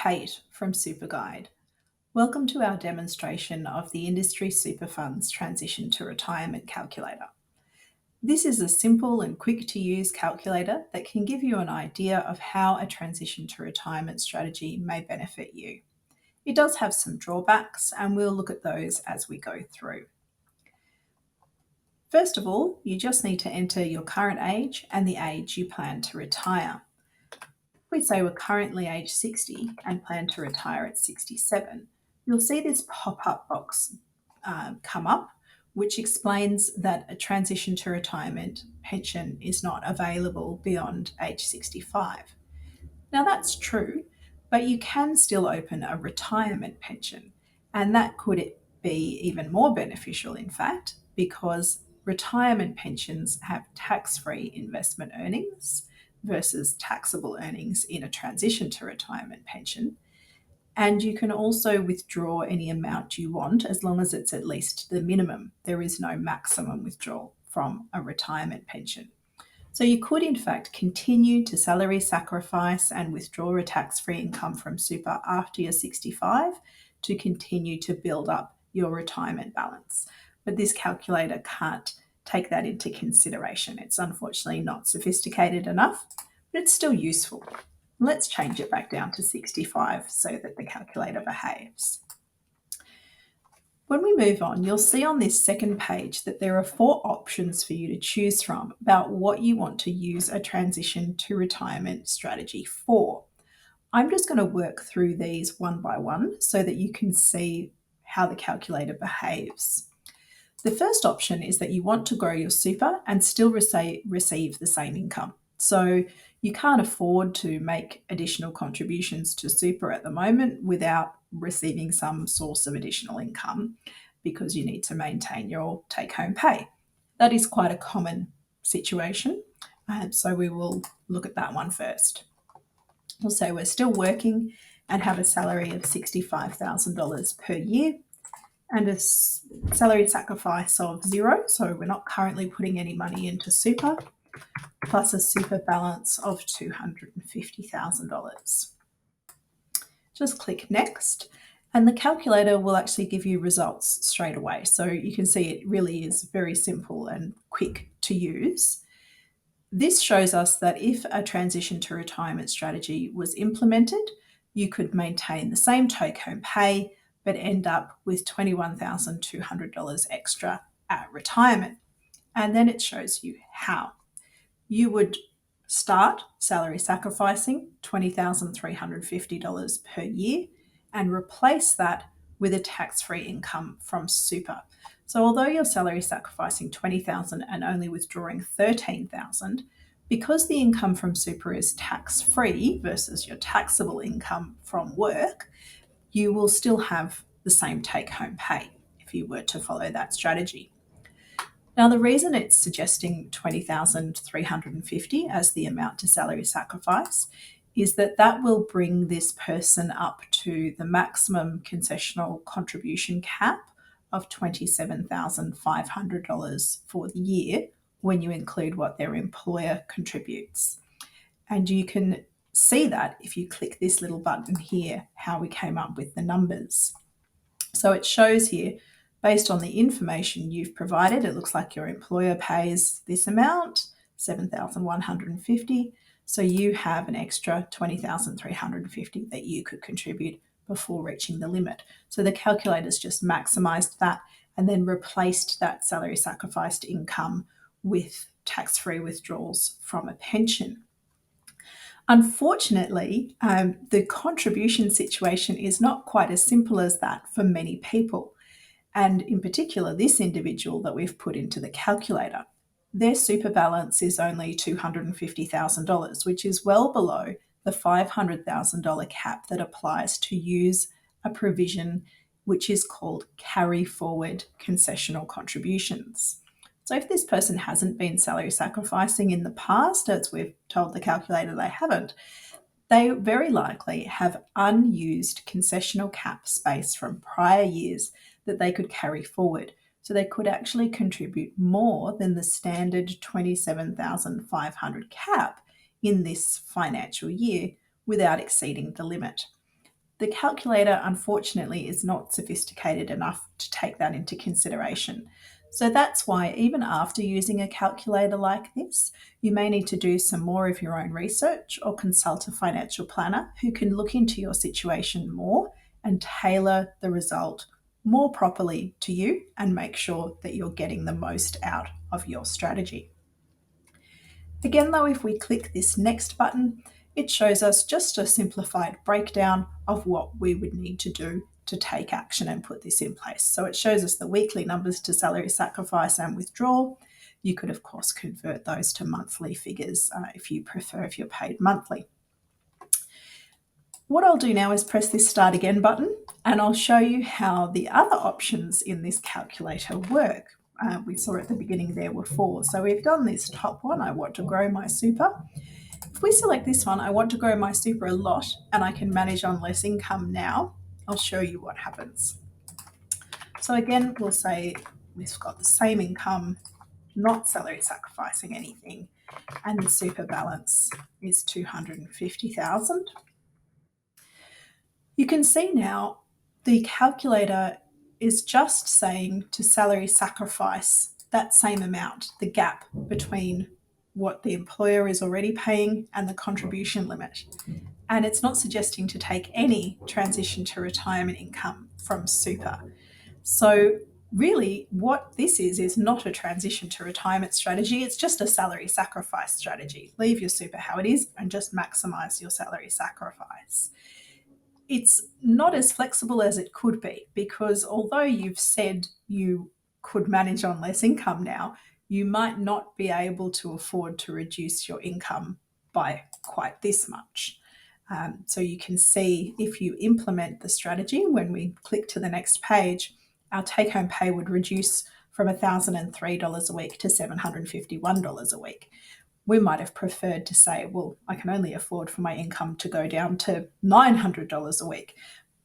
Kate from SuperGuide. Welcome to our demonstration of the Industry Super Fund's Transition to Retirement Calculator. This is a simple and quick to use calculator that can give you an idea of how a transition to retirement strategy may benefit you. It does have some drawbacks and we'll look at those as we go through. First of all, you just need to enter your current age and the age you plan to retire. If we say we're currently age 60 and plan to retire at 67, you'll see this pop-up box come up, which explains that a transition to retirement pension is not available beyond age 65. Now that's true, but you can still open a retirement pension, and that could be even more beneficial, in fact, because retirement pensions have tax-free investment earnings versus taxable earnings in a transition to retirement pension. And you can also withdraw any amount you want as long as it's at least the minimum. There is no maximum withdrawal from a retirement pension. So you could in fact continue to salary sacrifice and withdraw a tax-free income from super after you're 65 to continue to build up your retirement balance. But this calculator can't take that into consideration. It's unfortunately not sophisticated enough, but it's still useful. Let's change it back down to 65 so that the calculator behaves. When we move on, you'll see on this second page that there are 4 options for you to choose from about what you want to use a transition to retirement strategy for. I'm just going to work through these one by one so that you can see how the calculator behaves. The first option is that you want to grow your super and still receive the same income. So you can't afford to make additional contributions to super at the moment without receiving some source of additional income because you need to maintain your take-home pay. That is quite a common situation, so we will look at that one first. We'll say we're still working and have a salary of $65,000 per year and a salary sacrifice of 0, so we're not currently putting any money into super, plus a super balance of $250,000. Just click next and the calculator will actually give you results straight away. So you can see it really is very simple and quick to use. This shows us that if a transition to retirement strategy was implemented, you could maintain the same take-home pay but end up with $21,200 extra at retirement. And then it shows you how. You would start salary sacrificing $20,350 per year and replace that with a tax-free income from super. So although you're salary sacrificing $20,000 and only withdrawing $13,000, because the income from super is tax-free versus your taxable income from work, you will still have the same take-home pay if you were to follow that strategy. Now, the reason it's suggesting $20,350 as the amount to salary sacrifice is that that will bring this person up to the maximum concessional contribution cap of $27,500 for the year when you include what their employer contributes. And you can see that if you click this little button here, how we came up with the numbers. So it shows here, based on the information you've provided, it looks like your employer pays this amount, $7,150. So you have an extra $20,350 that you could contribute before reaching the limit. So the calculator's just maximised that and then replaced that salary sacrificed income with tax-free withdrawals from a pension. Unfortunately, the contribution situation is not quite as simple as that for many people. And in particular, this individual that we've put into the calculator, their super balance is only $250,000, which is well below the $500,000 cap that applies to use a provision which is called carry forward concessional contributions. So if this person hasn't been salary sacrificing in the past, as we've told the calculator they haven't, they very likely have unused concessional cap space from prior years that they could carry forward. So they could actually contribute more than the standard $27,500 cap in this financial year without exceeding the limit. The calculator, unfortunately, is not sophisticated enough to take that into consideration. So that's why, even after using a calculator like this, you may need to do some more of your own research or consult a financial planner who can look into your situation more and tailor the result more properly to you and make sure that you're getting the most out of your strategy. Again, though, if we click this next button, it shows us just a simplified breakdown of what we would need to do to take action and put this in place. So it shows us the weekly numbers to salary sacrifice and withdraw. You could, of course, convert those to monthly figures if you prefer, if you're paid monthly. What I'll do now is press this Start Again button, and I'll show you how the other options in this calculator work. We saw at the beginning there were 4. So we've done this top one, I want to grow my super. If we select this one, I want to grow my super a lot and I can manage on less income now, I'll show you what happens. So again, we'll say we've got the same income, not salary sacrificing anything, and the super balance is 250,000. You can see now the calculator is just saying to salary sacrifice that same amount, the gap between what the employer is already paying and the contribution limit. And it's not suggesting to take any transition to retirement income from super. So really what this is not a transition to retirement strategy, it's just a salary sacrifice strategy. Leave your super how it is and just maximize your salary sacrifice. It's not as flexible as it could be, because although you've said you could manage on less income now, you might not be able to afford to reduce your income by quite this much. So you can see if you implement the strategy, when we click to the next page, our take-home pay would reduce from $1,003 a week to $751 a week. We might have preferred to say, well, I can only afford for my income to go down to $900 a week.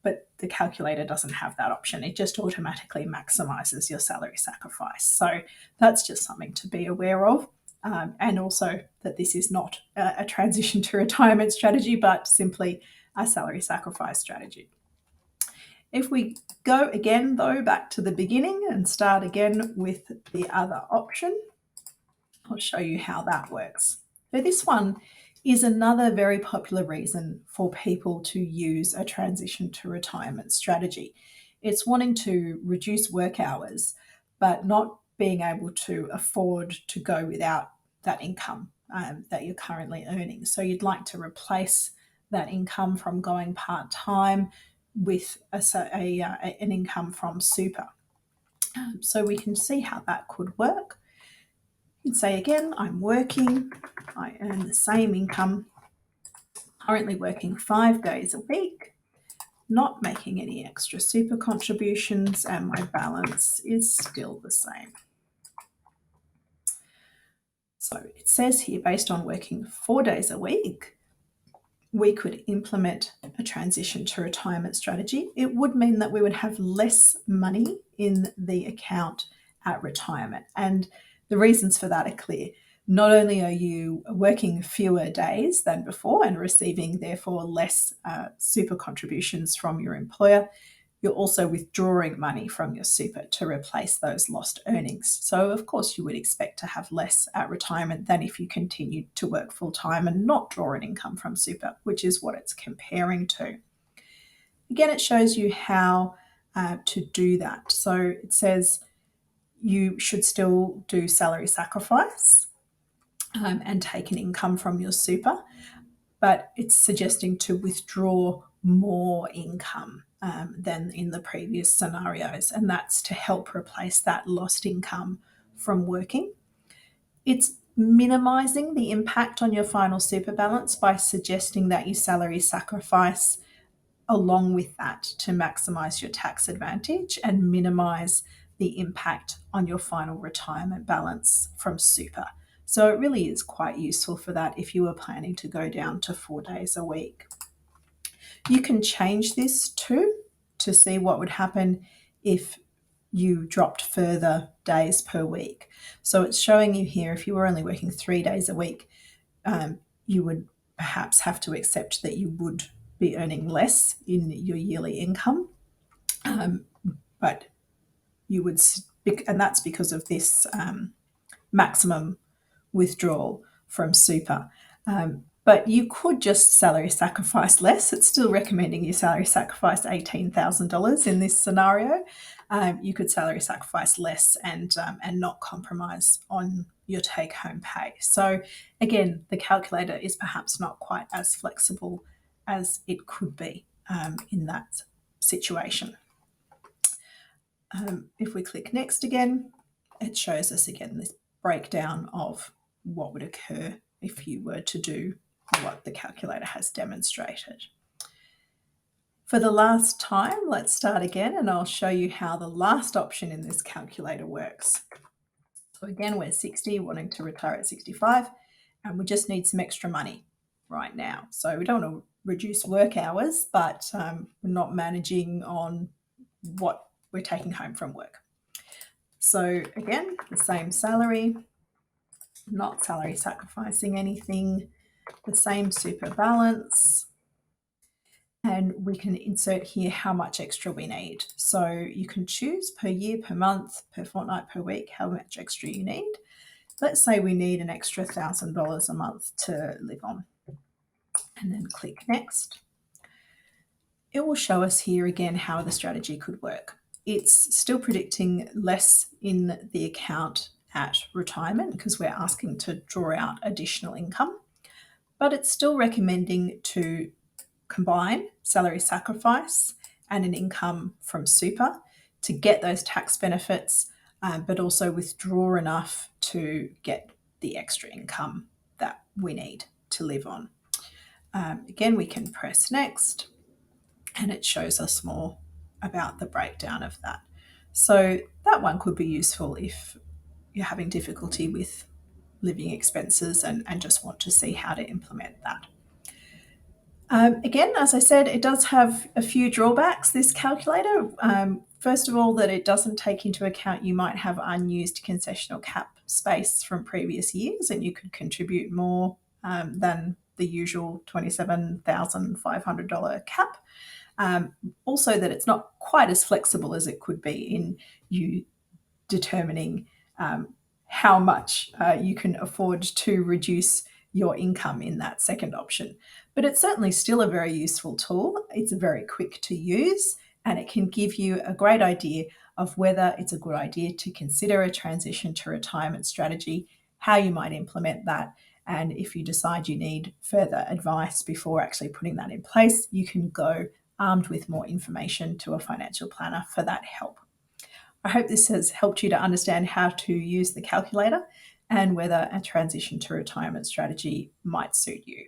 But the calculator doesn't have that option. It just automatically maximizes your salary sacrifice. So that's just something to be aware of. And also that this is not a transition to retirement strategy, but simply a salary sacrifice strategy. If we go again, though, back to the beginning and start again with the other option, I'll show you how that works. So this one is another very popular reason for people to use a transition to retirement strategy. It's wanting to reduce work hours, but not being able to afford to go without that income that you're currently earning. So you'd like to replace that income from going part-time with an income from super. So we can see how that could work. You'd say again, I'm working, I earn the same income, currently working 5 days a week, not making any extra super contributions, and my balance is still the same. So it says here, based on working 4 days a week, we could implement a transition to retirement strategy. It would mean that we would have less money in the account at retirement. And the reasons for that are clear. Not only are you working fewer days than before and receiving, therefore, less super contributions from your employer, you're also withdrawing money from your super to replace those lost earnings. So, of course, you would expect to have less at retirement than if you continued to work full-time and not draw an income from super, which is what it's comparing to. Again, it shows you how to do that. So it says you should still do salary sacrifice and take an income from your super, but it's suggesting to withdraw more income than in the previous scenarios, and that's to help replace that lost income from working. It's minimizing the impact on your final super balance by suggesting that you salary sacrifice along with that to maximize your tax advantage and minimize the impact on your final retirement balance from super. So it really is quite useful for that if you were planning to go down to 4 days a week. You can change this too to see what would happen if you dropped further days per week. So it's showing you here, if you were only working 3 days a week, you would perhaps have to accept that you would be earning less in your yearly income, but you would, and that's because of this maximum withdrawal from super. But you could just salary sacrifice less. It's still recommending you salary sacrifice $18,000 in this scenario. You could salary sacrifice less and not compromise on your take-home pay. So again, the calculator is perhaps not quite as flexible as it could be in that situation. If we click next again, it shows us again this breakdown of what would occur if you were to do what the calculator has demonstrated. For the last time, let's start again and I'll show you how the last option in this calculator works. So again, we're 60, wanting to retire at 65, and we just need some extra money right now. So we don't want to reduce work hours, but we're not managing on what we're taking home from work. So again, the same salary, not salary sacrificing anything, the same super balance, and we can insert here how much extra we need. So you can choose per year, per month, per fortnight, per week, how much extra you need. Let's say we need an extra $1,000 a month to live on, and then click next. It will show us here again how the strategy could work. It's still predicting less in the account at retirement because we're asking to draw out additional income, but it's still recommending to combine salary sacrifice and an income from super to get those tax benefits, but also withdraw enough to get the extra income that we need to live on. Again, we can press next, and it shows us more about the breakdown of that. So that one could be useful if you're having difficulty with living expenses and just want to see how to implement that. Again, as I said, it does have a few drawbacks, this calculator. First of all, that it doesn't take into account you might have unused concessional cap space from previous years and you could contribute more than the usual $27,500 cap. Also that it's not quite as flexible as it could be in you determining how much you can afford to reduce your income in that second option. But it's certainly still a very useful tool. It's very quick to use and it can give you a great idea of whether it's a good idea to consider a transition to retirement strategy, how you might implement that, and if you decide you need further advice before actually putting that in place, you can go armed with more information to a financial planner for that help. I hope this has helped you to understand how to use the calculator and whether a transition to retirement strategy might suit you.